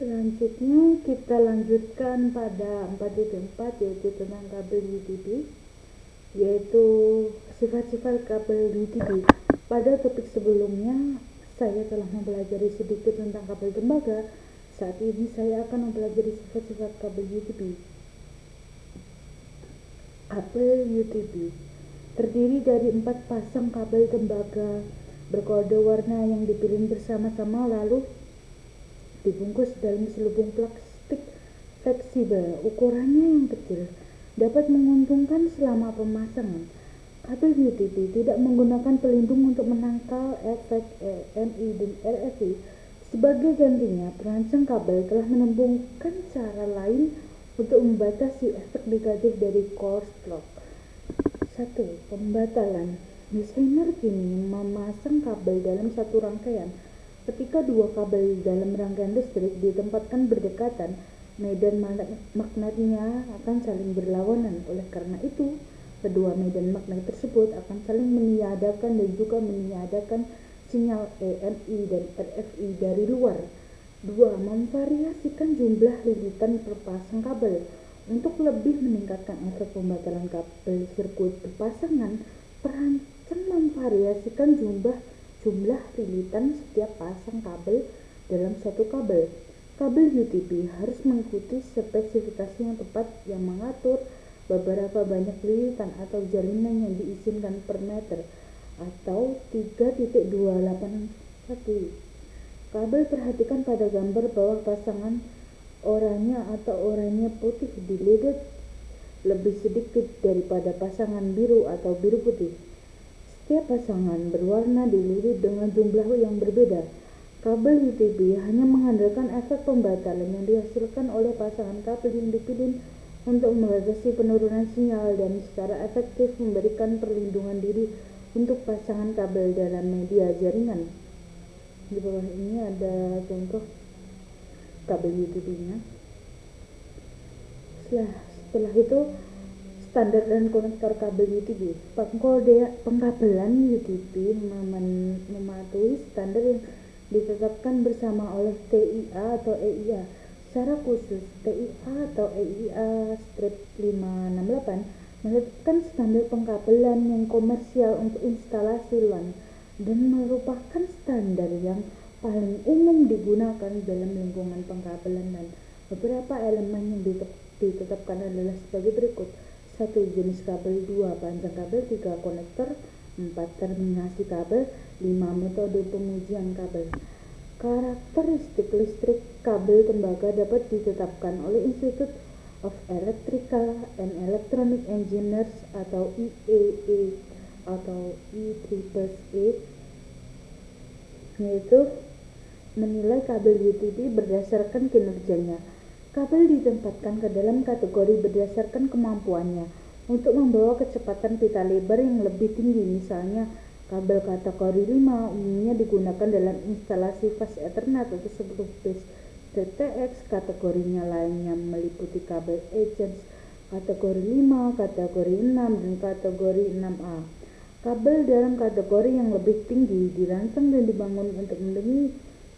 Selanjutnya kita lanjutkan pada 4.4 yaitu tentang kabel UTP, yaitu sifat-sifat kabel UTP. Pada topik sebelumnya saya telah mempelajari sedikit tentang kabel tembaga. Saat ini saya akan mempelajari sifat-sifat kabel UTP. Kabel UTP terdiri dari 4 pasang kabel tembaga berkode warna yang dipilih bersama-sama lalu dibungkus dalam selubung plastik fleksibel. Ukurannya yang kecil dapat menguntungkan selama pemasangan. Kabel UTP tidak menggunakan pelindung untuk menangkal efek EMI dan RFI. Sebagai gantinya, perancang kabel telah menemukan cara lain untuk membatasi efek negatif dari Coarse Clock. 1. Pembatalan. Desainer kini memasang kabel dalam satu rangkaian. Ketika dua kabel dalam rangkaian listrik ditempatkan berdekatan, medan magnetnya akan saling berlawanan. Oleh karena itu, kedua medan magnet tersebut akan saling meniadakan dan juga meniadakan sinyal EMI dan RFI dari luar. 2. Memvariasikan jumlah lilitan per pasang kabel. Untuk lebih meningkatkan efek pembatalan kabel sirkuit berpasangan, perancang memvariasikan jumlah lilitan setiap pasang kabel dalam satu kabel. Kabel UTP harus mengikuti spesifikasi yang tepat yang mengatur beberapa banyak lilitan atau jalinan yang diizinkan per meter atau 3.281. Kabel perhatikan pada gambar bawah pasangan oranye atau oranye putih dililit lebih sedikit daripada pasangan biru atau biru putih. Setiap pasangan berwarna dililit dengan jumlah yang berbeda. Kabel UTP hanya mengandalkan efek pembatalan yang dihasilkan oleh pasangan kabel yang dipilih untuk membatasi penurunan sinyal dan secara efektif memberikan perlindungan diri untuk pasangan kabel dalam media jaringan. Di bawah ini ada contoh kabel UTP-nya. Setelah itu, standar dan konektor kabel UTP. Pengkabelan UTP mematuhi standar yang ditetapkan bersama oleh TIA atau EIA. Secara khusus, TIA atau EIA-568 menetapkan standar pengkabelan yang komersial untuk instalasi LAN dan merupakan standar yang paling umum digunakan dalam lingkungan pengkabelan LAN. Beberapa elemen yang ditetapkan adalah sebagai berikut. 1. Jenis kabel. 2. Panjang kabel. 3. Konektor. 4. Terminasi kabel. 5. Metode pengujian kabel. Karakteristik listrik kabel tembaga dapat ditetapkan oleh Institute of Electrical and Electronic Engineers atau IEE atau IEEE, yaitu menilai kabel UTP berdasarkan kinerjanya. Kabel ditempatkan ke dalam kategori berdasarkan kemampuannya untuk membawa kecepatan pita lebar yang lebih tinggi. Misalnya, kabel kategori 5 umumnya digunakan dalam instalasi fast Ethernet atau 10 base TTX. Kategorinya lainnya meliputi kabel Agents kategori 5, kategori 6, dan kategori 6A. Kabel dalam kategori yang lebih tinggi dirancang dan dibangun untuk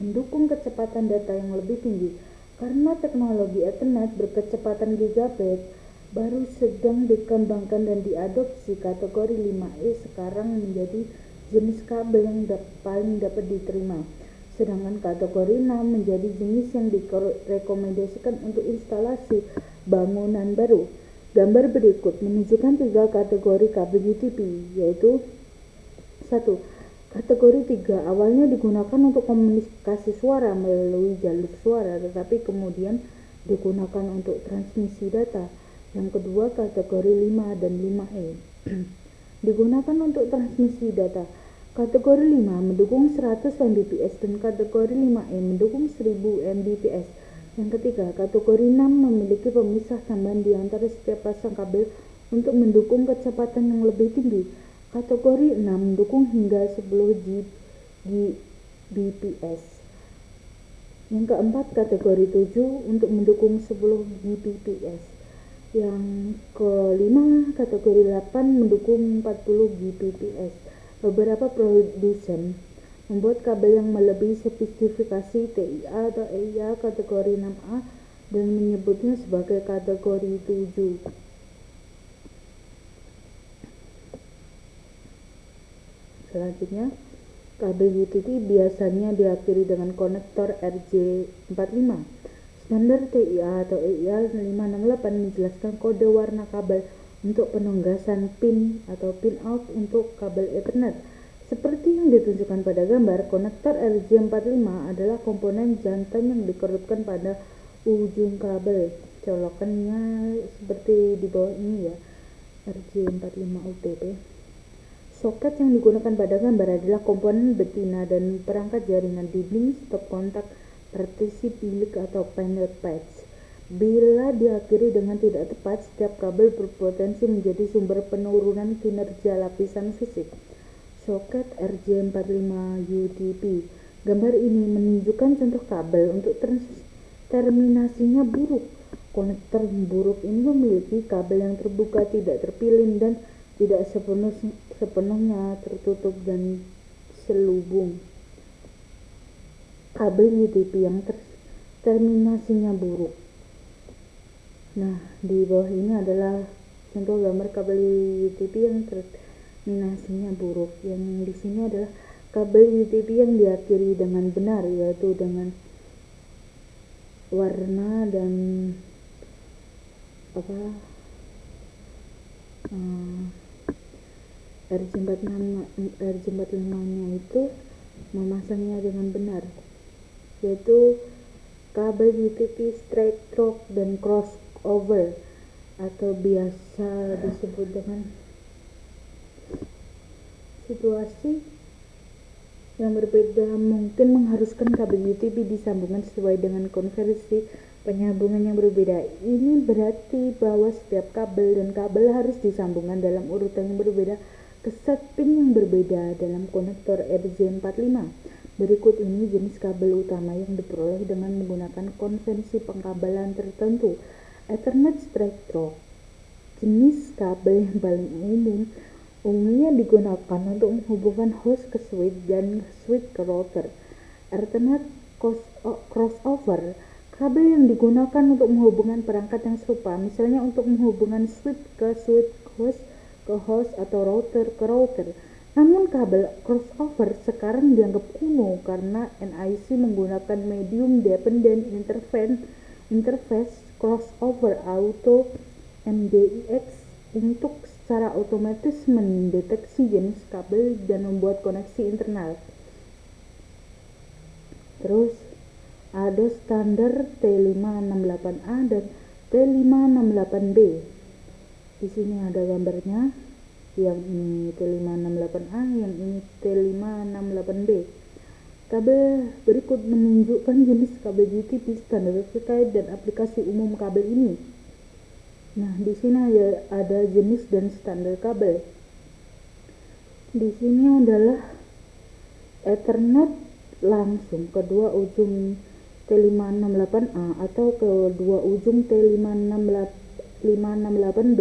mendukung kecepatan data yang lebih tinggi. Karena teknologi Ethernet berkecepatan gigabit baru sedang dikembangkan dan diadopsi, kategori 5E sekarang menjadi jenis kabel yang paling dapat diterima. Sedangkan kategori 6 menjadi jenis yang direkomendasikan untuk instalasi bangunan baru. Gambar berikut menunjukkan 3 kategori kabel UTP, yaitu 1. Kategori 3 awalnya digunakan untuk komunikasi suara melalui jalur suara, tetapi kemudian digunakan untuk transmisi data. Yang kedua, kategori 5 dan 5E digunakan untuk transmisi data. Kategori 5 mendukung 100 Mbps dan kategori 5E mendukung 1000 Mbps. Yang ketiga, kategori 6 memiliki pemisah tambahan di antara setiap pasang kabel untuk mendukung kecepatan yang lebih tinggi. Kategori 6 mendukung hingga 10 Gbps. Yang keempat, kategori 7 untuk mendukung 10 Gbps. Yang kelima, kategori 8 mendukung 40 Gbps. Beberapa produsen membuat kabel yang melebihi spesifikasi TIA atau EIA kategori 6A dan menyebutnya sebagai kategori 7. Selanjutnya, kabel UTP biasanya diakhiri dengan konektor RJ45. Standar TIA atau EIA 568 menjelaskan kode warna kabel untuk penunggasan pin atau pin out untuk kabel Ethernet. Seperti yang ditunjukkan pada gambar, konektor RJ45 adalah komponen jantan yang dikerutkan pada ujung kabel. Colokannya seperti di bawah ini ya, RJ45 UTP. Soket yang digunakan pada gambar adalah komponen betina dan perangkat jaringan dinding, stop kontak, partisi bilik atau panel patch. Bila diakhiri dengan tidak tepat, setiap kabel berpotensi menjadi sumber penurunan kinerja lapisan fisik. Soket RJ45 UTP. Gambar ini menunjukkan contoh kabel untuk terminasinya buruk. Konektor buruk ini memiliki kabel yang terbuka, tidak terpilin, dan tidak sepenuhnya tertutup dan selubung. Kabel UTP yang terminasinya buruk. Nah, di bawah ini adalah contoh gambar kabel UTP yang terminasinya buruk. Yang di sini adalah kabel UTP yang diakhiri dengan benar, yaitu dengan warna dan RJ45-nya itu memasangnya dengan benar, yaitu kabel UTP straight through dan crossover atau biasa disebut dengan situasi yang berbeda mungkin mengharuskan kabel UTP disambungkan sesuai dengan konversi penyambungan yang berbeda. Ini berarti bahwa setiap kabel dan kabel harus disambungkan dalam urutan yang berbeda ke set pin yang berbeda dalam konektor RJ45. Berikut ini jenis kabel utama yang diperoleh dengan menggunakan konvensi pengkabelan tertentu. Ethernet straight through. Jenis kabel yang paling umumnya digunakan untuk menghubungkan host ke switch dan switch ke router. Ethernet crossover. Kabel yang digunakan untuk menghubungkan perangkat yang serupa, misalnya untuk menghubungkan switch ke switch, host ke host, atau router ke router. Namun kabel crossover sekarang dianggap kuno karena NIC menggunakan medium dependent interface crossover auto (MDIX) untuk secara otomatis mendeteksi jenis kabel dan membuat koneksi internal. Terus ada standar T568A dan T568B. Di sini ada gambarnya. Yang ini T568A, yang ini T568B. Tabel berikut menunjukkan jenis kabel UTP, standar terkait, dan aplikasi umum kabel ini. Nah, di sini ada jenis dan standar kabel. Di sini adalah Ethernet langsung kedua ujung T568A atau kedua ujung T568B,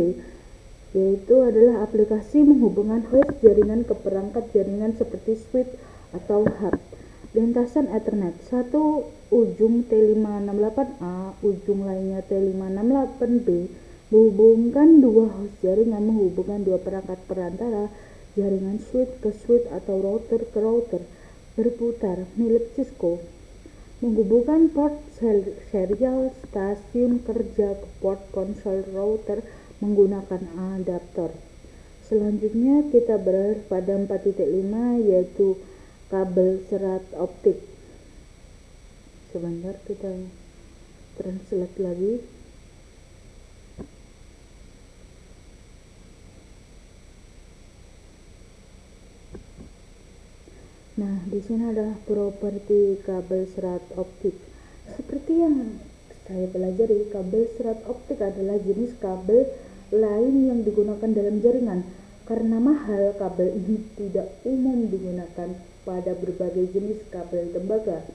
yaitu adalah aplikasi menghubungkan host jaringan ke perangkat jaringan seperti switch atau hub. Lintasan Ethernet, satu ujung T568A, ujung lainnya T568B, menghubungkan dua host jaringan, menghubungkan dua perangkat perantara jaringan switch ke switch atau router ke router, berputar milik Cisco, menghubungkan port serial stasiun kerja ke port konsol router menggunakan adaptor. Selanjutnya kita beralih pada 4.5, yaitu kabel serat optik. Sebentar, kita translate lagi. Nah, di sini adalah properti kabel serat optik. Seperti yang saya pelajari, kabel serat optik adalah jenis kabel lain yang digunakan dalam jaringan. Karena mahal, kabel ini tidak umum digunakan pada berbagai jenis kabel tembaga.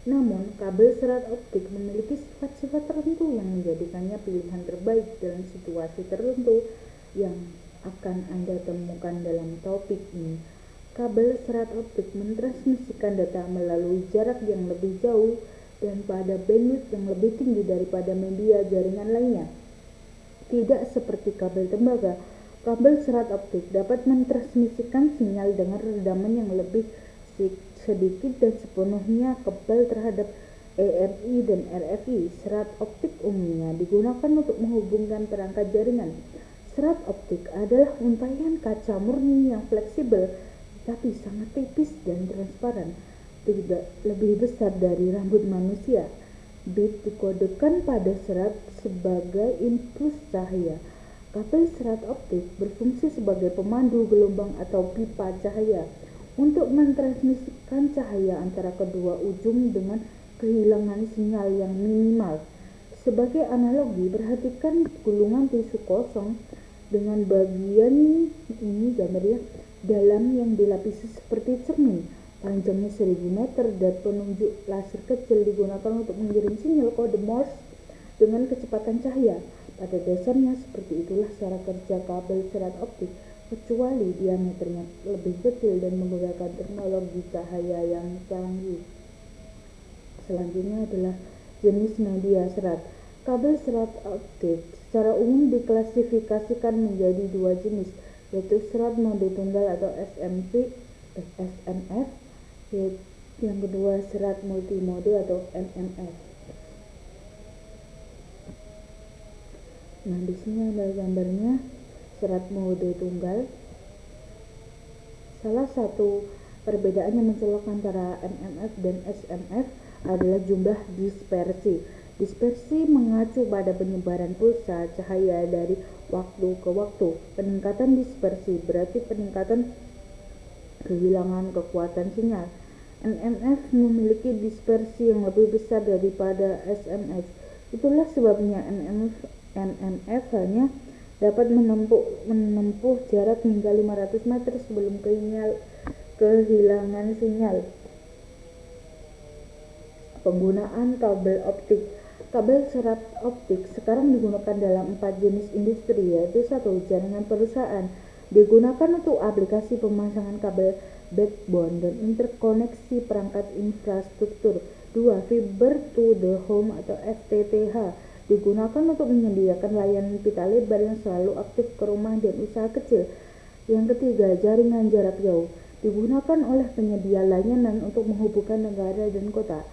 Namun, kabel serat optik memiliki sifat-sifat tertentu yang menjadikannya pilihan terbaik dalam situasi tertentu yang akan Anda temukan dalam topik ini. Kabel serat optik mentransmisikan data melalui jarak yang lebih jauh dan pada bandwidth yang lebih tinggi daripada media jaringan lainnya. Tidak seperti kabel tembaga, kabel serat optik dapat mentransmisikan sinyal dengan redaman yang lebih sedikit dan sepenuhnya kebal terhadap EMI dan RFI. Serat optik umumnya digunakan untuk menghubungkan perangkat jaringan. Serat optik adalah untaian kaca murni yang fleksibel tapi sangat tipis dan transparan, tidak lebih besar dari rambut manusia. Bit dikodekan pada serat sebagai impuls cahaya. Kabel serat optik berfungsi sebagai pemandu gelombang atau pipa cahaya untuk mentransmisikan cahaya antara kedua ujung dengan kehilangan sinyal yang minimal. Sebagai analogi, perhatikan gulungan tisu kosong dengan bagian ini gambarnya dalam yang dilapisi seperti cermin. Panjangnya 1000 meter dan penunjuk laser kecil digunakan untuk mengirim sinyal kode Morse dengan kecepatan cahaya. Pada dasarnya seperti itulah cara kerja kabel serat optik, kecuali diameternya lebih kecil dan menggunakan teknologi cahaya yang canggih. Selanjutnya adalah jenis media serat. Kabel serat optik secara umum diklasifikasikan menjadi dua jenis, yaitu serat mode tunggal atau SMF, yang kedua serat multimode atau MMF. Nah, di sini ada gambarnya serat mode tunggal. Salah satu perbedaan yang mencolok antara MMF dan SMF adalah jumlah dispersi. Dispersi mengacu pada penyebaran pulsa cahaya dari waktu ke waktu. Peningkatan dispersi berarti peningkatan kehilangan kekuatan sinyal. MMF memiliki dispersi yang lebih besar daripada SMF. Itulah sebabnya MMF hanya dapat menempuh jarak hingga 500 meter sebelum kehilangan sinyal. Penggunaan kabel optik. Kabel serat optik sekarang digunakan dalam 4 jenis industri, yaitu 1. Jaringan perusahaan, digunakan untuk aplikasi pemasangan kabel backbone dan interkoneksi perangkat infrastruktur. 2. Fiber to the home atau FTTH, digunakan untuk menyediakan layanan pita lebar yang selalu aktif ke rumah dan usaha kecil. Yang ketiga, jaringan jarak jauh, digunakan oleh penyedia layanan untuk menghubungkan negara dan kota.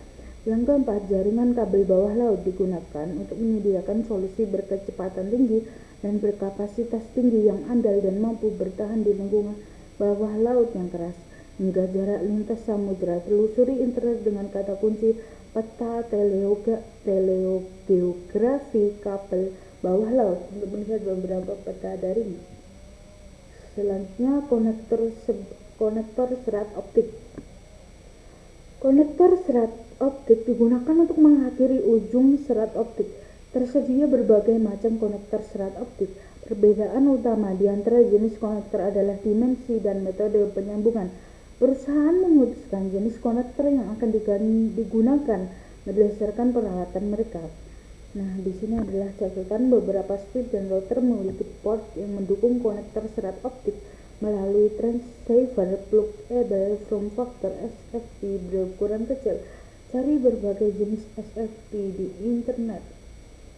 Yang keempat, jaringan kabel bawah laut, digunakan untuk menyediakan solusi berkecepatan tinggi dan berkapasitas tinggi yang andal dan mampu bertahan di lingkungan bawah laut yang keras. Hingga jarak lintas samudra. Telusuri internet dengan kata kunci peta teleogeografi kabel bawah laut untuk melihat beberapa peta daring. Selanjutnya, konektor serat optik. Konektor serat optik digunakan untuk mengakhiri ujung serat optik. Tersedia berbagai macam konektor serat optik. Perbedaan utama di antara jenis konektor adalah dimensi dan metode penyambungan. Perusahaan memutuskan jenis konektor yang akan digunakan berdasarkan peralatan mereka. Nah, di sini adalah catatan beberapa switch dan router memiliki port yang mendukung konektor serat optik melalui transceiver pluggable form factor SFP berukuran kecil. Cari berbagai jenis SFP di internet.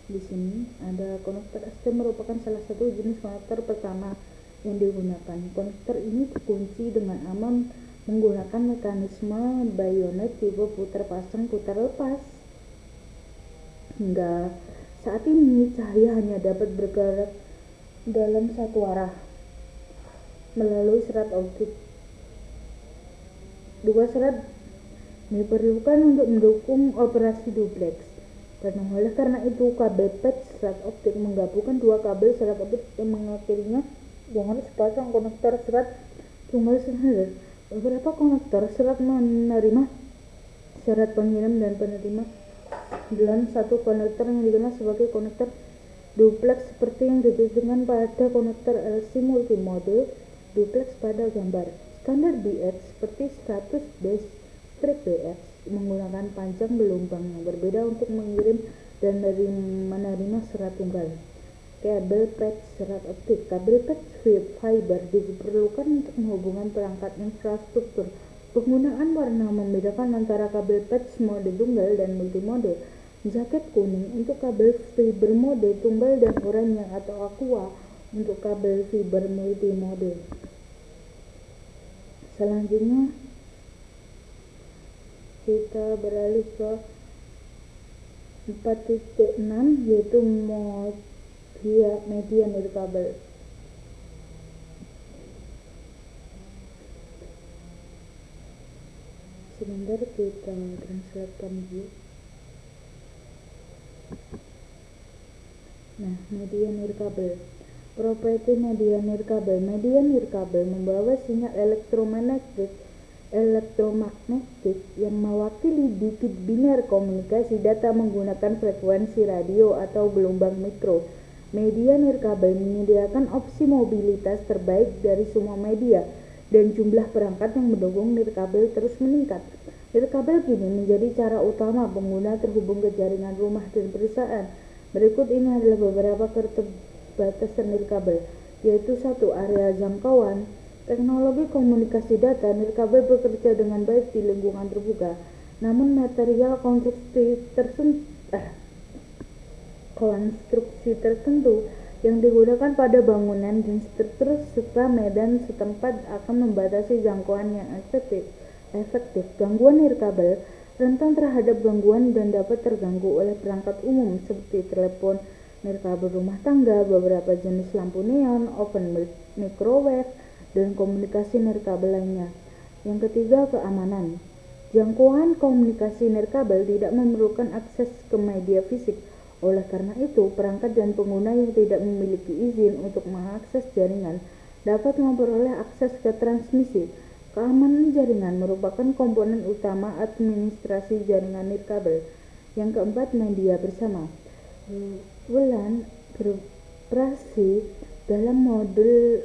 Di sini ada konektor ST merupakan salah satu jenis konektor pertama yang digunakan. Konektor ini dikunci dengan aman menggunakan mekanisme bayonet tipe putar pasang putar lepas. Hingga saat ini cahaya hanya dapat bergerak dalam satu arah melalui serat optik. Dua serat diperlukan untuk mendukung operasi duplex. Dan oleh karena itu, kabel patch serat optik menggabungkan dua kabel serat optik yang mengakhirinya dengan sepasang konektor serat tunggal standar. Beberapa konektor serat menerima serat pengirim dan penerima dalam satu konektor yang dikenal sebagai konektor duplex, seperti yang ditunjukkan pada konektor LC multimode duplex pada gambar. Standar BX seperti 100-BX menggunakan panjang gelombang yang berbeda untuk mengirim dan menerima serat tunggal. Kabel patch serat optik. Kabel patch fiber diperlukan untuk menghubungkan perangkat infrastruktur. Penggunaan warna membedakan antara kabel patch mode tunggal dan multimode. Jaket kuning untuk kabel fiber mode tunggal dan oranye atau aqua untuk kabel fiber multimode. Selanjutnya kita beralih ke 4.6 yaitu media nirkabel. Sebentar kita translatekan dulu. Media nirkabel. Properti media nirkabel. Media nirkabel membawa sinyal elektromagnetik yang mewakili bit biner komunikasi data menggunakan frekuensi radio atau gelombang mikro. Media nirkabel menyediakan opsi mobilitas terbaik dari semua media dan jumlah perangkat yang mendukung nirkabel terus meningkat. Nirkabel kini menjadi cara utama pengguna terhubung ke jaringan rumah dan perusahaan. Berikut ini adalah beberapa keterbatasan nirkabel, yaitu 1. Area jangkauan. Teknologi komunikasi data nirkabel bekerja dengan baik di lingkungan terbuka, namun material konstruksi tertentu yang digunakan pada bangunan dan struktur serta medan setempat akan membatasi jangkauan yang efektif. Gangguan nirkabel rentan terhadap gangguan dan dapat terganggu oleh perangkat umum seperti telepon, nirkabel rumah tangga, beberapa jenis lampu neon, oven microwave, dan komunikasi nirkabel lainnya. Yang ketiga, keamanan. Jangkauan komunikasi nirkabel tidak memerlukan akses ke media fisik. Oleh karena itu, perangkat dan pengguna yang tidak memiliki izin untuk mengakses jaringan dapat memperoleh akses ke transmisi. Keamanan jaringan merupakan komponen utama administrasi jaringan nirkabel. Yang keempat, media bersama. WLAN beroperasi dalam mode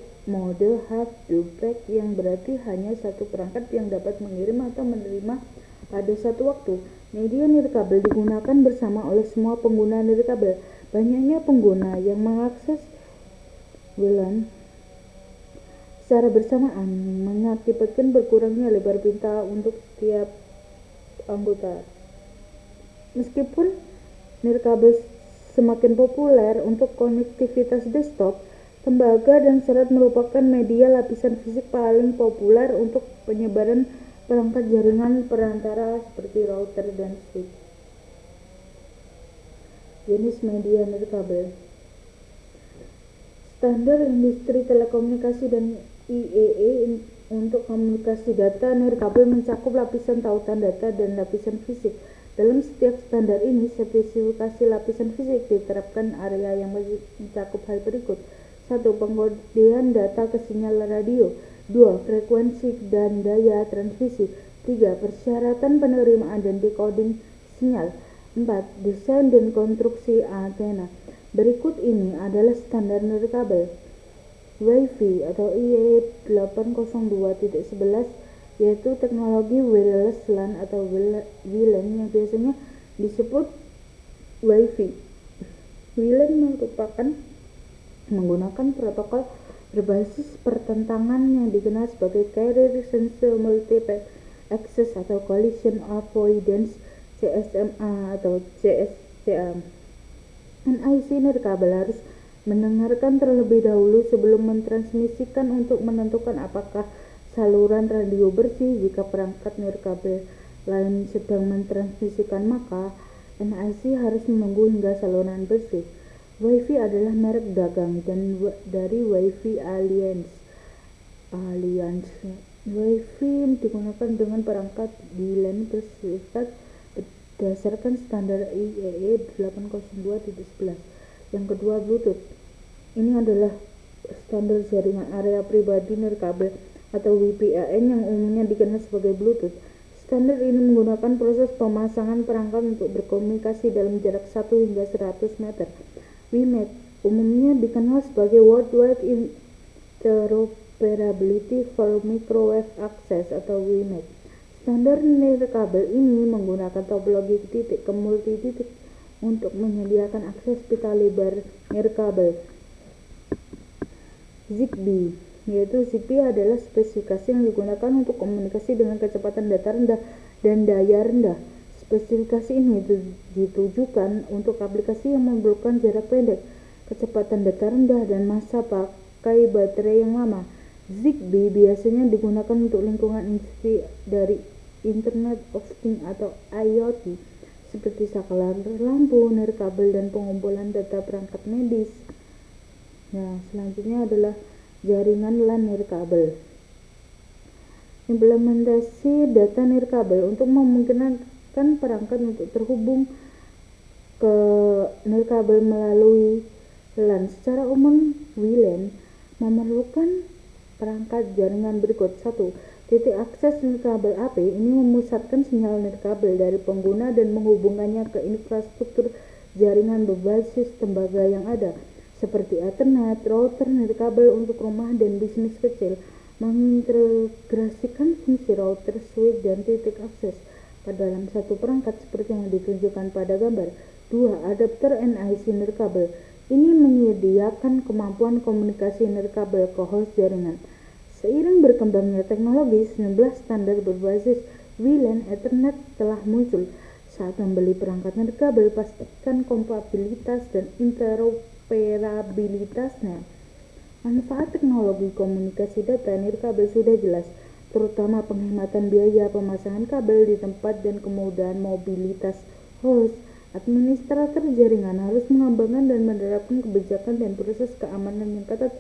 have-to-break yang berarti hanya satu perangkat yang dapat mengirim atau menerima pada satu waktu. Media nirkabel digunakan bersama oleh semua pengguna nirkabel. Banyaknya pengguna yang mengakses WLAN secara bersamaan mengakibatkan berkurangnya lebar pita untuk setiap anggota. Meskipun nirkabel semakin populer untuk konektivitas desktop, tembaga dan serat merupakan media lapisan fisik paling populer untuk penyebaran perangkat jaringan perantara seperti router dan switch. Jenis media nirkabel. Standar industri telekomunikasi dan IEEE untuk komunikasi data nirkabel mencakup lapisan tautan data dan lapisan fisik. Dalam setiap standar ini, spesifikasi lapisan fisik diterapkan area yang mencakup hal berikut. 1. Pengkodean data ke sinyal radio. 2. Frekuensi dan daya transmisi. 3. Persyaratan penerimaan dan decoding sinyal. 4. Desain dan konstruksi antena. Berikut ini adalah standar nirkabel. Wi-Fi atau IEEE 802.11 yaitu teknologi wireless LAN atau WLAN yang biasanya disebut Wi-Fi. WLAN merupakan menggunakan protokol berbasis pertentangan yang dikenal sebagai Carrier Sensor Multiple Access atau Collision Avoidance CSMA atau CSCA. NIC nirkabel harus mendengarkan terlebih dahulu sebelum mentransmisikan untuk menentukan apakah saluran radio bersih. Jika perangkat nirkabel lain sedang mentransmisikan, maka NIC harus menunggu hingga saluran bersih. Wi-Fi adalah merek dagang dan dari Wi-Fi Alliance. Wi-Fi digunakan dengan perangkat WLAN bersifat berdasarkan standar IEEE 802.11. Yang kedua, Bluetooth. Ini adalah standar jaringan area pribadi nirkabel atau WPAN yang umumnya dikenal sebagai Bluetooth. Standar ini menggunakan proses pemasangan perangkat untuk berkomunikasi dalam jarak 1 hingga 100 meter. WiMAX umumnya dikenal sebagai Worldwide Interoperability for Microwave Access atau WiMAX. Standar nirkabel ini menggunakan topologi titik ke multi titik untuk menyediakan akses pita lebar nirkabel. Zigbee, yaitu Zigbee adalah spesifikasi yang digunakan untuk komunikasi dengan kecepatan data rendah dan daya rendah. Spesifikasi ini ditujukan untuk aplikasi yang memerlukan jarak pendek, kecepatan data rendah, dan masa pakai baterai yang lama. Zigbee biasanya digunakan untuk lingkungan industri dari Internet of Things atau IoT, seperti saklar lampu, nirkabel, dan pengumpulan data perangkat medis. Nah, selanjutnya adalah jaringan LAN nirkabel. Implementasi data nirkabel untuk memungkinkan perangkat untuk terhubung ke nirkabel melalui LAN. Secara umum, WLAN memerlukan perangkat jaringan berikut. 1. Titik akses nirkabel AP ini memusatkan sinyal nirkabel dari pengguna dan menghubungkannya ke infrastruktur jaringan berbasis tembaga yang ada, seperti Ethernet, router nirkabel untuk rumah dan bisnis kecil, mengintegrasikan fungsi router, switch, dan titik akses pada dalam satu perangkat seperti yang ditunjukkan pada gambar. 2. Adapter NIC nirkabel. Ini menyediakan kemampuan komunikasi nirkabel ke host jaringan. Seiring berkembangnya teknologi, 19 standar berbasis WLAN Ethernet telah muncul. Saat membeli perangkat nirkabel, pastikan kompatibilitas dan interoperabilitasnya. Manfaat teknologi komunikasi data nirkabel sudah jelas, terutama penghematan biaya pemasangan kabel di tempat dan kemudahan mobilitas host. Administrator jaringan harus mengembangkan dan menerapkan kebijakan dan proses keamanan yang ketat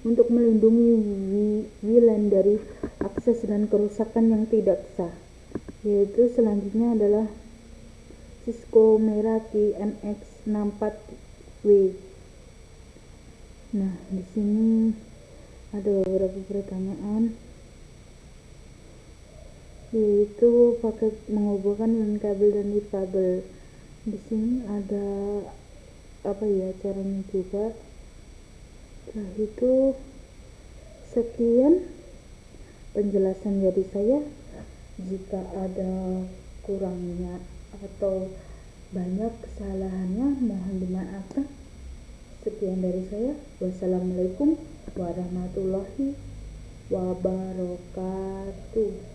untuk melindungi WLAN dari akses dan kerusakan yang tidak sah. Yaitu selanjutnya adalah Cisco Meraki MX64W. Nah, di sini ada beberapa pertanyaan, yaitu paket menghubungkan LAN kabel dan nirkabel. Di sini ada caranya juga. Setelah itu, sekian penjelasan dari saya. Jika ada kurangnya atau banyak kesalahannya, mohon dimaafkan. Sekian dari saya. Wassalamualaikum warahmatullahi wabarakatuh.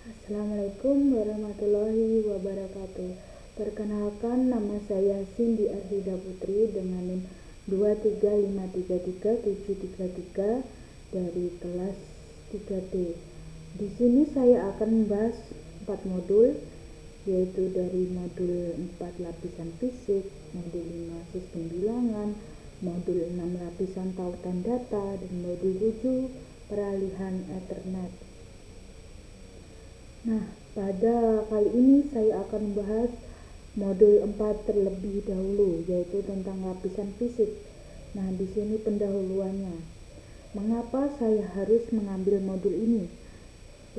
Assalamualaikum warahmatullahi wabarakatuh. Perkenalkan, nama saya Cindy Ardida Putri dengan NIM 235333733 dari kelas 3D. Di sini saya akan membahas 4 modul, yaitu dari modul 4 lapisan fisik, modul 5 sistem bilangan, modul 6 lapisan tautan data, dan modul 7 peralihan Ethernet. Nah, pada kali ini saya akan membahas modul 4 terlebih dahulu, yaitu tentang lapisan fisik. Nah, di sini pendahuluannya. Mengapa saya harus mengambil modul ini?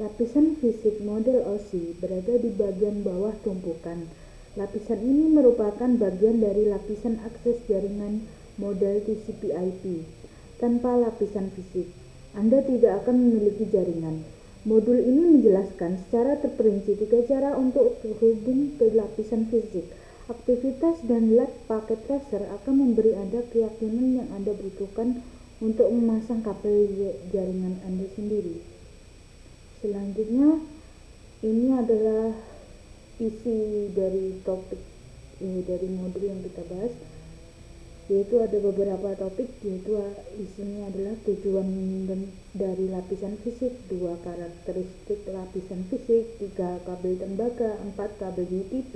Lapisan fisik model OSI berada di bagian bawah tumpukan. Lapisan ini merupakan bagian dari lapisan akses jaringan model TCP/IP. Tanpa lapisan fisik, Anda tidak akan memiliki jaringan. Modul ini menjelaskan secara terperinci 3 cara untuk terhubung ke lapisan fisik. Aktivitas dan lab paket tracer akan memberi Anda keyakinan yang Anda butuhkan untuk memasang kabel jaringan Anda sendiri. Selanjutnya, ini adalah isi dari topik dari modul yang kita bahas, yaitu ada beberapa topik, yaitu isinya adalah tujuan dari lapisan fisik, 2 karakteristik lapisan fisik, 3 kabel tembaga, 4 kabel UTP,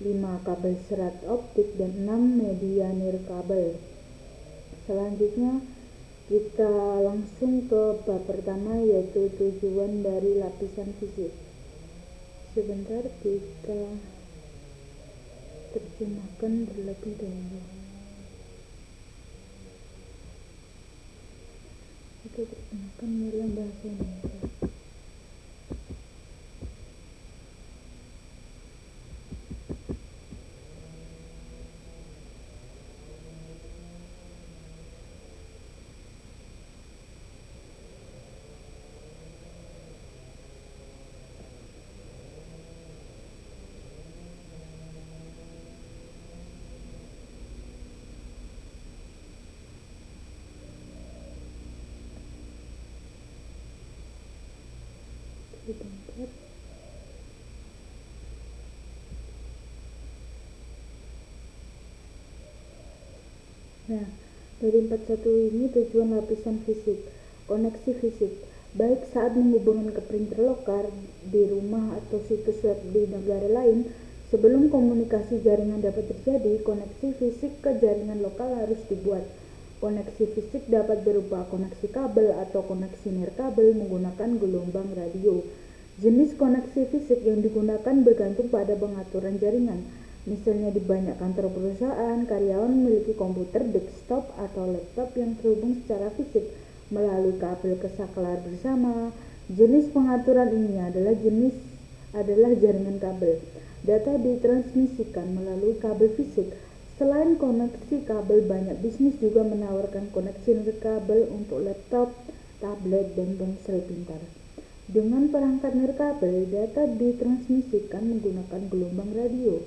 5 kabel serat optik, dan 6 media nirkabel. Selanjutnya kita langsung ke bab pertama, yaitu tujuan dari lapisan fisik. Sebentar, kita terjemahkan terlebih dahulu. Kita terjemahkan dalam bahasa Indonesia. Nah, dari 41 ini tujuan lapisan fisik, koneksi fisik, baik saat menghubungkan ke printer lokal di rumah atau situs web di negara lain. Sebelum komunikasi jaringan dapat terjadi, koneksi fisik ke jaringan lokal harus dibuat. Koneksi fisik dapat berupa koneksi kabel atau koneksi nirkabel menggunakan gelombang radio. Jenis koneksi fisik yang digunakan bergantung pada pengaturan jaringan. Misalnya di banyak kantor perusahaan, karyawan memiliki komputer desktop atau laptop yang terhubung secara fisik melalui kabel ke saklar bersama. Jenis pengaturan ini adalah jaringan kabel. Data ditransmisikan melalui kabel fisik. Selain koneksi kabel, banyak bisnis juga menawarkan koneksi nirkabel untuk laptop, tablet, dan ponsel pintar. Dengan perangkat nirkabel, data ditransmisikan menggunakan gelombang radio.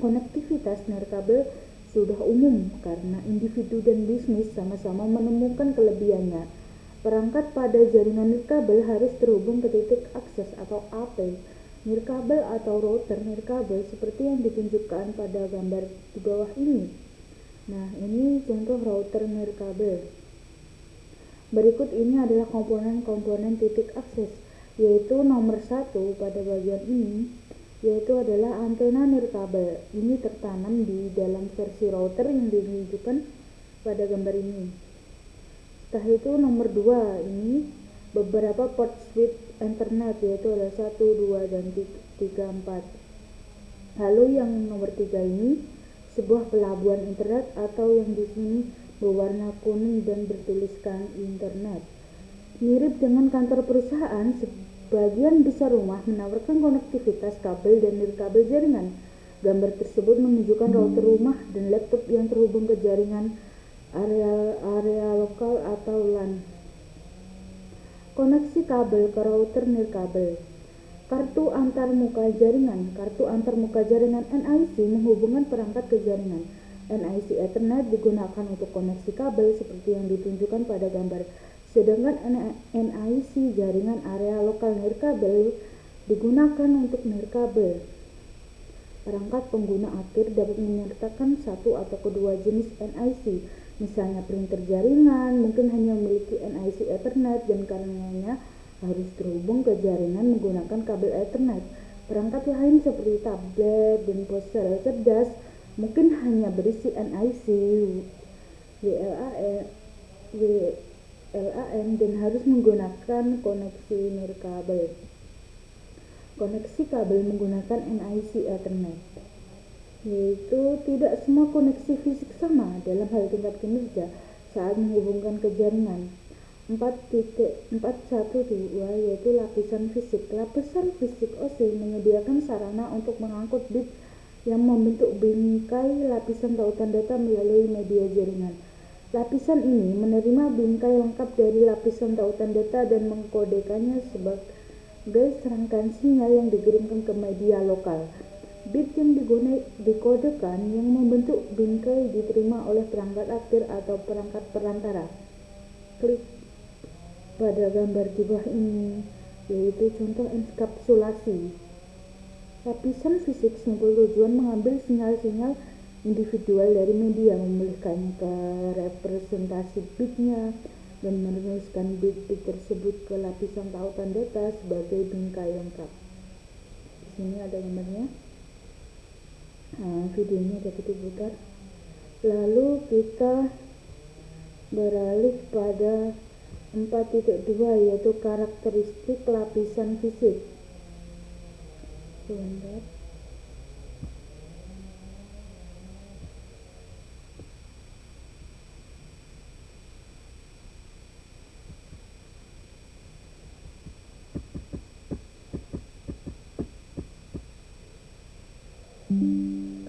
Konektivitas nirkabel sudah umum karena individu dan bisnis sama-sama menemukan kelebihannya. Perangkat pada jaringan nirkabel harus terhubung ke titik akses atau AP nirkabel atau router nirkabel seperti yang ditunjukkan pada gambar di bawah ini. Nah, ini contoh router nirkabel. Berikut ini adalah komponen-komponen titik akses, yaitu nomor 1 pada bagian ini, yaitu adalah antena nirkabel. Ini tertanam di dalam versi router yang ditunjukkan pada gambar ini. Setelah itu nomor 2 ini beberapa port switch Ethernet, yaitu ada 1, 2, dan 3, 4. Lalu yang nomor 3 ini sebuah pelabuhan internet atau yang di sini berwarna kuning dan bertuliskan internet. Mirip dengan kantor perusahaan, sebagian besar rumah menawarkan konektivitas kabel dan nirkabel jaringan. Gambar tersebut menunjukkan router rumah dan laptop yang terhubung ke jaringan area lokal atau LAN. Koneksi kabel ke router nirkabel. Kartu antarmuka jaringan. Kartu antarmuka jaringan NIC menghubungkan perangkat ke jaringan. NIC Ethernet digunakan untuk koneksi kabel seperti yang ditunjukkan pada gambar. Sedangkan NIC jaringan area lokal nirkabel digunakan untuk nirkabel. Perangkat pengguna akhir dapat menyertakan satu atau kedua jenis NIC. Misalnya printer jaringan mungkin hanya memiliki NIC Ethernet dan karenanya harus terhubung ke jaringan menggunakan kabel Ethernet. Perangkat lain seperti tablet dan ponsel cerdas mungkin hanya berisi NIC WLAN dan harus menggunakan koneksi nirkabel. Koneksi kabel menggunakan NIC Ethernet, yaitu tidak semua koneksi fisik sama dalam hal tingkat kinerja saat menghubungkan ke jaringan. 4.412 yaitu lapisan fisik. Lapisan fisik OC menyediakan sarana untuk mengangkut bit yang membentuk bingkai lapisan tautan data melalui media jaringan. Lapisan ini menerima bingkai lengkap dari lapisan tautan data dan mengkodekannya sebagai serangkaian sinyal yang dikirimkan ke media lokal. Bit yang dikodekan yang membentuk bingkai diterima oleh perangkat akhir atau perangkat perantara. Klik pada gambar di bawah ini, yaitu contoh enkapsulasi. Lapisan fisik simpul tujuan mengambil sinyal-sinyal individual dari media, memulihkannya ke representasi bitnya, dan menuliskan bit-bit tersebut ke lapisan tautan data sebagai bingkai lengkap. Di sini ada gambarnya. Videonya dapat diputar. Lalu kita beralih pada 4.2 yaitu karakteristik lapisan fisik. Sebentar.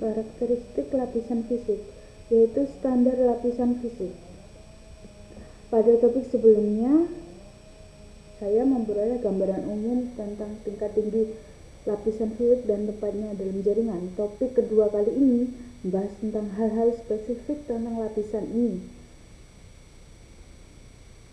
Karakteristik lapisan fisik, yaitu standar lapisan fisik. Pada topik sebelumnya, saya memperoleh gambaran umum tentang tingkat tinggi lapisan fisik dan tempatnya dalam jaringan. Topik kedua kali ini membahas tentang hal-hal spesifik tentang lapisan ini.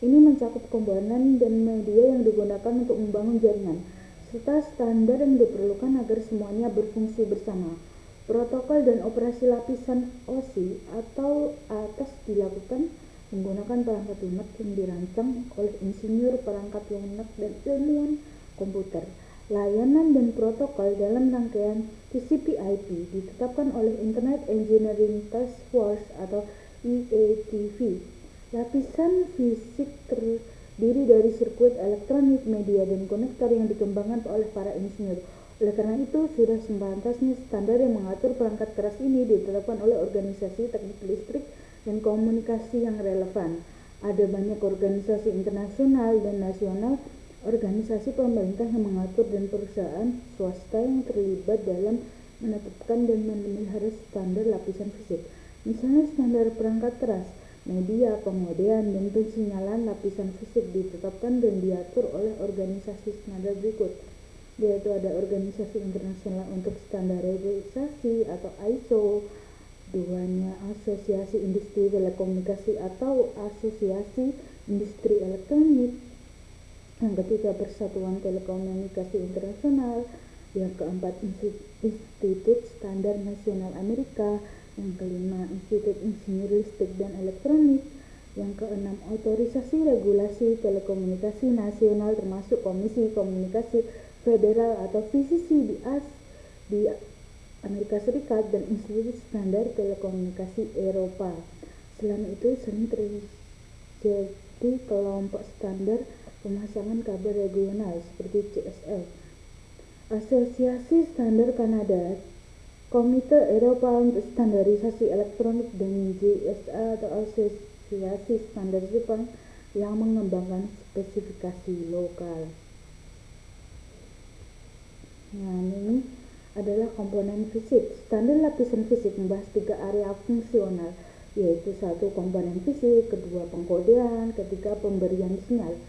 Ini mencakup komponen dan media yang digunakan untuk membangun jaringan, serta standar yang diperlukan agar semuanya berfungsi bersama. Protokol dan operasi lapisan OSI atau atas dilakukan menggunakan perangkat lunak yang dirancang oleh insinyur perangkat lunak dan ilmuwan komputer. Layanan dan protokol dalam rangkaian TCP/IP ditetapkan oleh Internet Engineering Task Force atau IETF. Lapisan fisik terdiri dari sirkuit elektronik, media, dan konektor yang dikembangkan oleh para insinyur. Oleh karena itu, sudah sepantasnya standar yang mengatur perangkat keras ini ditetapkan oleh organisasi teknik listrik dan komunikasi yang relevan. Ada banyak organisasi internasional dan nasional, organisasi pemerintah yang mengatur, dan perusahaan swasta yang terlibat dalam menetapkan dan memelihara standar lapisan fisik. Misalnya standar perangkat keras, media, pengodean, dan pensinyalan lapisan fisik ditetapkan dan diatur oleh organisasi standar berikut, yaitu ada Organisasi Internasional untuk Standarisasi atau ISO, duanya Asosiasi Industri Telekomunikasi atau Asosiasi Industri Elektronik, yang ketiga Persatuan Telekomunikasi Internasional, yang keempat Institut Standar Nasional Amerika, yang kelima Institut Insinyur Listrik dan Elektronik, yang keenam Otorisasi Regulasi Telekomunikasi Nasional termasuk Komisi Komunikasi Federal atau FCC di Amerika Serikat, dan Institut Standar Telekomunikasi Eropa. Selain itu sering terjadi kelompok standar pemasangan kabel regional seperti CSL, Asosiasi Standar Kanada, Komite Eropa untuk Standarisasi Elektronik, dan JSA atau Asosiasi Standar Jepang yang mengembangkan spesifikasi lokal. Nah, ini adalah komponen fisik. Standar lapisan fisik membahas 3 area fungsional, yaitu 1. Komponen fisik, 2. Pengkodean, 3. Pemberian sinyal.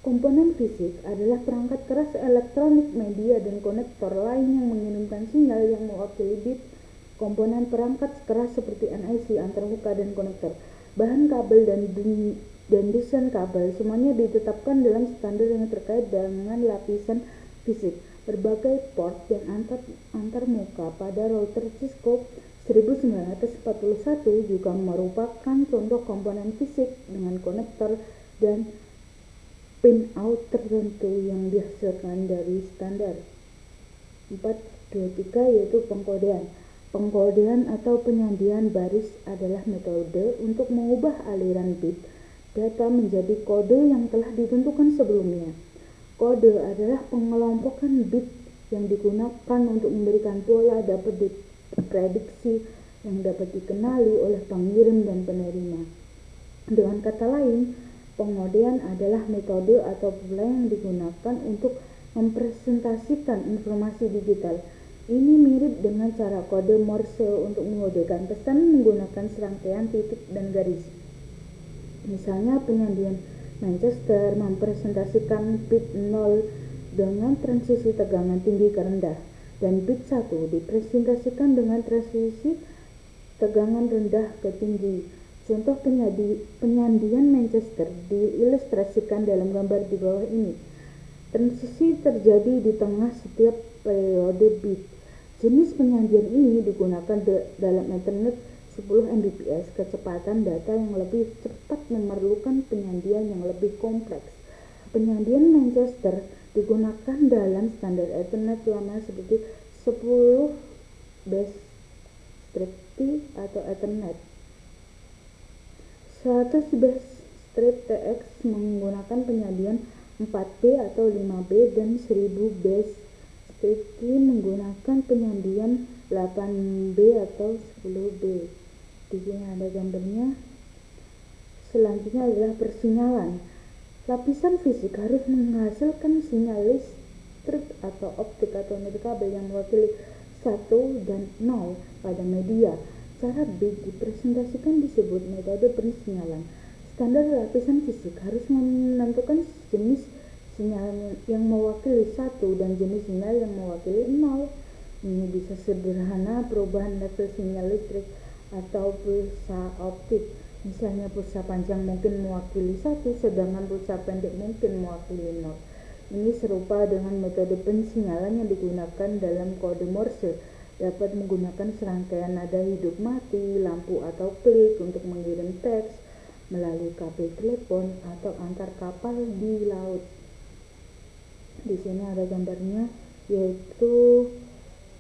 Komponen fisik adalah perangkat keras elektronik, media, dan konektor lain yang mengirimkan sinyal yang mewakili bit. Komponen perangkat keras seperti NIC, antarmuka, dan konektor, bahan kabel, dan desain kabel, semuanya ditetapkan dalam standar yang terkait dengan lapisan fisik. Berbagai port dan antarmuka pada router Cisco 1941 juga merupakan contoh komponen fisik dengan konektor dan pin-out tertentu yang dihasilkan dari standar. 4.2.3 yaitu pengkodean. Pengkodean atau penyandian baris adalah metode untuk mengubah aliran bit data menjadi kode yang telah ditentukan sebelumnya. Kode adalah pengelompokan bit yang digunakan untuk memberikan pola dapat diprediksi yang dapat dikenali oleh pengirim dan penerima. Dengan kata lain, pengodean adalah metode atau pola yang digunakan untuk mempresentasikan informasi digital. Ini mirip dengan cara kode Morse untuk mengodekan pesan menggunakan serangkaian titik dan garis. Misalnya penyandian Manchester mempresentasikan bit 0 dengan transisi tegangan tinggi ke rendah, dan bit 1 dipresentasikan dengan transisi tegangan rendah ke tinggi. Contoh penyandian Manchester diilustrasikan dalam gambar di bawah ini. Transisi terjadi di tengah setiap periode bit. Jenis penyandian ini digunakan dalam Ethernet 10 Mbps. Kecepatan data yang lebih cepat memerlukan penyandian yang lebih kompleks. Penyandian Manchester digunakan dalam standar Ethernet lama seperti 10 base strip atau Ethernet. 100 base strip TX menggunakan penyandian 4B atau 5B, dan 1000 base strip menggunakan penyandian 8B atau 10B. Di sini ada gambarnya. Selanjutnya adalah persinyalan. Lapisan fisik harus menghasilkan sinyal listrik atau optik atau nirkabel yang mewakili 1 dan 0 pada media. Cara bit dipresentasikan disebut metode persinyalan. Standar lapisan fisik harus menentukan jenis sinyal yang mewakili 1 dan jenis sinyal yang mewakili 0. Ini bisa sederhana perubahan level sinyal listrik atau pulsa optik. Misalnya pulsa panjang mungkin mewakili 1, sedangkan pulsa pendek mungkin mewakili 0. Ini serupa dengan metode pensinyalan yang digunakan dalam kode Morse. Dapat menggunakan serangkaian nada hidup mati, lampu atau klik untuk mengirim teks melalui kabel telepon atau antar kapal di laut. Di sini ada gambarnya, yaitu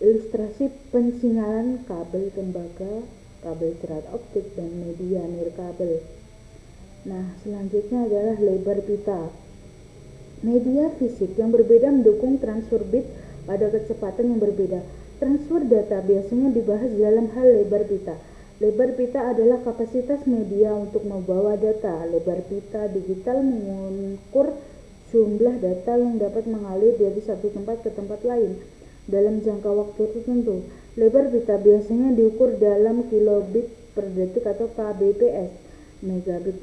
ilustrasi pensinyalan kabel tembaga, kabel serat optik, dan media nirkabel. Nah, selanjutnya adalah lebar pita. Media fisik yang berbeda mendukung transfer bit pada kecepatan yang berbeda. Transfer data biasanya dibahas dalam hal lebar pita. Lebar pita adalah kapasitas media untuk membawa data. Lebar pita digital mengukur jumlah data yang dapat mengalir dari satu tempat ke tempat lain dalam jangka waktu tertentu. Lebar pita biasanya diukur dalam kilobit per detik atau kbps, megabit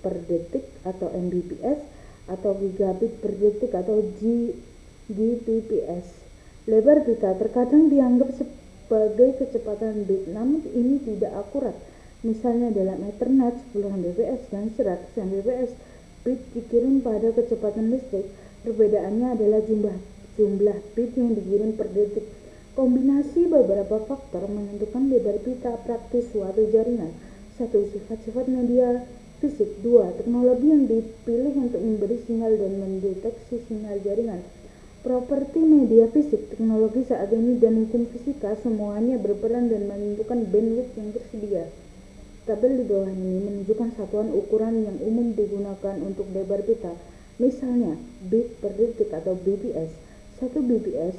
per detik atau mbps, atau gigabit per detik atau gbps. Lebar pita terkadang dianggap sebagai kecepatan bit, namun ini tidak akurat. Misalnya dalam Ethernet 10 Mbps dan 100 Mbps, bit dikirim pada kecepatan listrik. Perbedaannya adalah jumlah bit yang dikirim per detik. Kombinasi beberapa faktor menentukan lebar pita praktis suatu jaringan. 1. Sifat-sifat media fisik. 2. Teknologi yang dipilih untuk memberi sinyal dan mendeteksi sinyal jaringan. Properti media fisik, teknologi saat ini, dan hukum fisika semuanya berperan dan menentukan bandwidth yang tersedia. Tabel di bawah ini menunjukkan satuan ukuran yang umum digunakan untuk lebar pita. Misalnya, bit per detik atau bps. 1 bps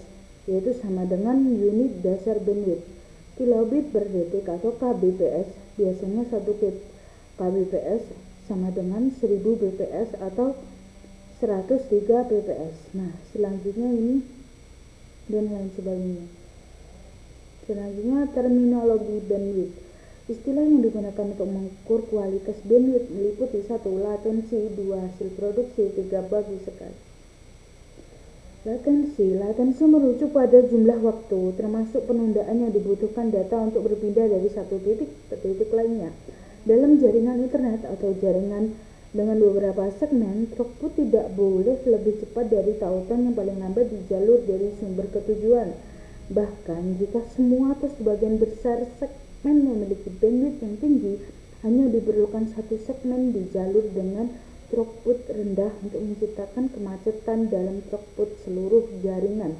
yaitu sama dengan unit dasar bandwidth. Kilobit per detik atau kbps, biasanya 1 kbps sama dengan 1000 bps atau 103 bps. Nah, selanjutnya ini dan lain sebagainya. Selanjutnya, terminologi bandwidth. Istilah yang digunakan untuk mengukur kualitas bandwidth meliputi 1. Latensi, 2. Hasil produksi, 3. Bagus sekali. Latensi merujuk pada jumlah waktu, termasuk penundaan yang dibutuhkan data untuk berpindah dari satu titik ke titik lainnya. Dalam jaringan internet atau jaringan dengan beberapa segmen, throughput tidak boleh lebih cepat dari tautan yang paling lambat di jalur dari sumber ke tujuan. Bahkan jika semua atau sebagian besar segmen memiliki bandwidth yang tinggi, hanya diperlukan satu segmen di jalur dengan throughput rendah untuk menciptakan kemacetan dalam throughput seluruh jaringan.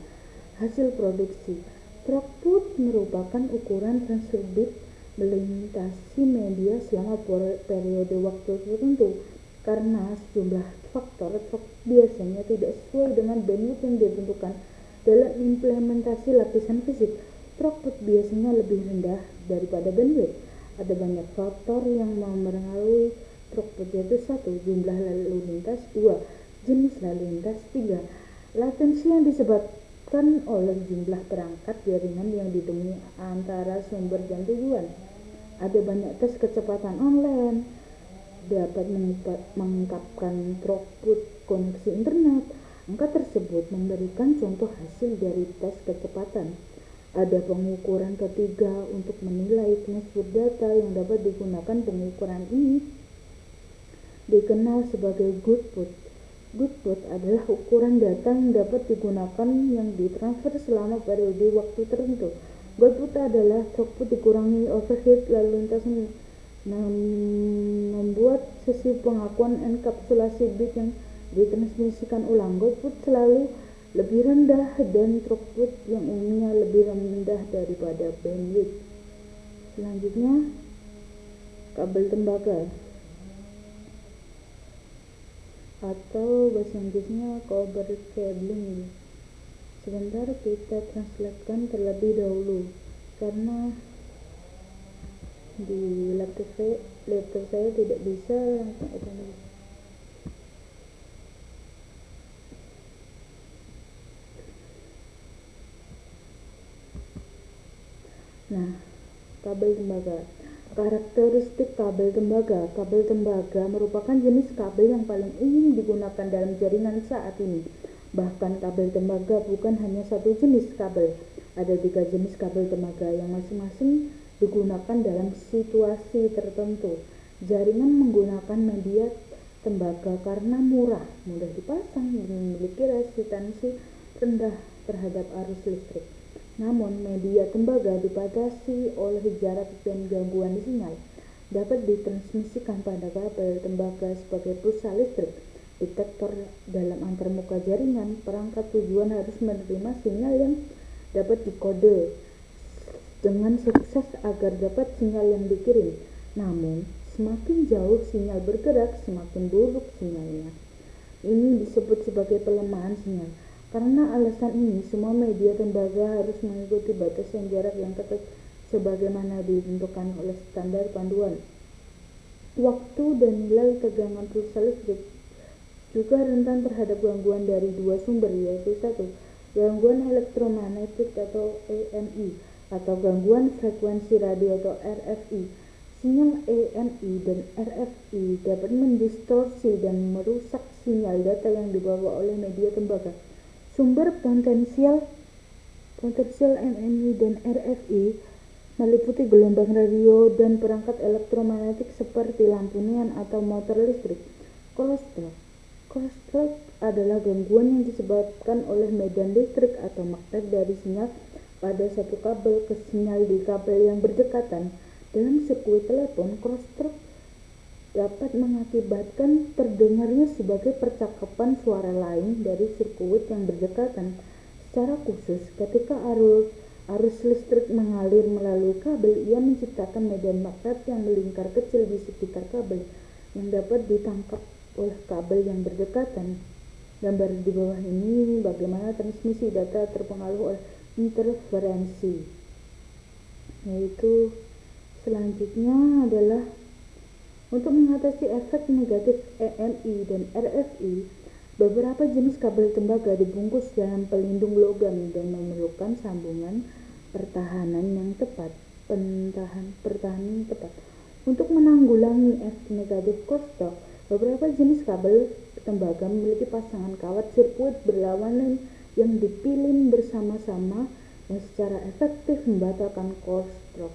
Hasil produksi. Throughput merupakan ukuran transfer bit melintasi media selama periode waktu tertentu. Karena sejumlah faktor, throughput biasanya tidak sesuai dengan bandwidth yang ditentukan dalam implementasi lapisan fisik. Throughput biasanya lebih rendah daripada bandwidth. Ada banyak faktor yang mempengaruhi throughput, yaitu 1. Jumlah lalu lintas, 2. Jenis lalu lintas, 3. Latensi yang disebabkan oleh jumlah perangkat jaringan yang ditemui antara sumber dan tujuan. Ada banyak tes kecepatan online dapat mengungkapkan throughput koneksi internet. Angka tersebut memberikan contoh hasil dari tes kecepatan. Ada pengukuran ketiga untuk menilai transfer data yang dapat digunakan. Pengukuran ini dikenal sebagai goodput. Goodput adalah ukuran data yang dapat digunakan yang ditransfer selama periode waktu tertentu. Goodput adalah throughput dikurangi overhead lalu lintas membuat sesi pengakuan enkapsulasi bit yang ditransmisikan ulang. Goodput selalu lebih rendah dan throughput yang umumnya lebih rendah daripada bandwidth. Selanjutnya, kabel tembaga atau bahasa Inggrisnya copper cabling. Sebentar, kita translatekan terlebih dahulu karena di laptop saya tidak bisa langsung otomatis. Nah, kabel tembaga. Karakteristik kabel tembaga. Kabel tembaga merupakan jenis kabel yang paling umum digunakan dalam jaringan saat ini. Bahkan kabel tembaga bukan hanya satu jenis kabel. Ada 3 jenis kabel tembaga yang masing-masing digunakan dalam situasi tertentu. Jaringan menggunakan media tembaga karena murah, mudah dipasang, dan memiliki resistansi rendah terhadap arus listrik. Namun, media tembaga dibatasi oleh jarak dan gangguan sinyal. Dapat ditransmisikan pada kabel tembaga sebagai pulsa listrik. Detektor dalam antarmuka jaringan, perangkat tujuan harus menerima sinyal yang dapat dikode dengan sukses agar dapat sinyal yang dikirim. Namun, semakin jauh sinyal bergerak, semakin buruk sinyalnya. Ini disebut sebagai pelemahan sinyal. Karena alasan ini, semua media tembaga harus mengikuti batasan jarak yang ketat sebagaimana ditentukan oleh standar panduan. Waktu dan nilai tegangan pulsa listrik juga rentan terhadap gangguan dari dua sumber, yaitu 1. Gangguan elektromagnetik atau EMI atau gangguan frekuensi radio atau RFI. Sinyal EMI dan RFI dapat mendistorsi dan merusak sinyal data yang dibawa oleh media tembaga. Sumber potensial EMI dan RFI meliputi gelombang radio dan perangkat elektromagnetik seperti lampu neon atau motor listrik. Crosstalk adalah gangguan yang disebabkan oleh medan listrik atau magnet dari sinyal pada satu kabel ke sinyal di kabel yang berdekatan. Dalam sirkuit telepon, crosstalk dapat mengakibatkan terdengarnya sebagai percakapan suara lain dari sirkuit yang berdekatan. Secara khusus, ketika arus listrik mengalir melalui kabel, ia menciptakan medan magnet yang melingkar kecil di sekitar kabel yang dapat ditangkap oleh kabel yang berdekatan. Gambar di bawah ini bagaimana transmisi data terpengaruh oleh interferensi. Yaitu selanjutnya adalah untuk mengatasi efek negatif EMI dan RFI, beberapa jenis kabel tembaga dibungkus dalam pelindung logam dan memerlukan sambungan pertahanan yang tepat. Untuk menanggulangi efek negatif crosstalk, beberapa jenis kabel tembaga memiliki pasangan kawat sirkuit berlawanan yang dipilin bersama-sama yang secara efektif membatalkan crosstalk.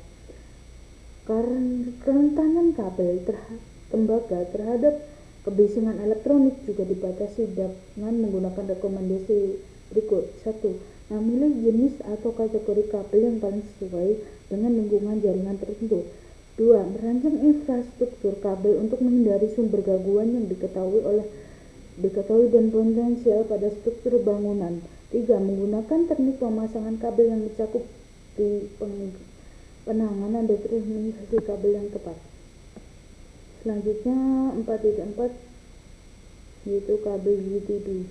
Kerentanan kabel tembaga terhadap kebisingan elektronik juga dibatasi dengan menggunakan rekomendasi berikut. 1. Memilih jenis atau kategori kabel yang paling sesuai dengan lingkungan jaringan tertentu. 2. Merancang infrastruktur kabel untuk menghindari sumber gangguan yang diketahui dan potensial pada struktur bangunan. 3. Menggunakan teknik pemasangan kabel yang mencakup di penanganan dan transmisi kabel yang tepat. Selanjutnya 4.4 yaitu kabel UTB.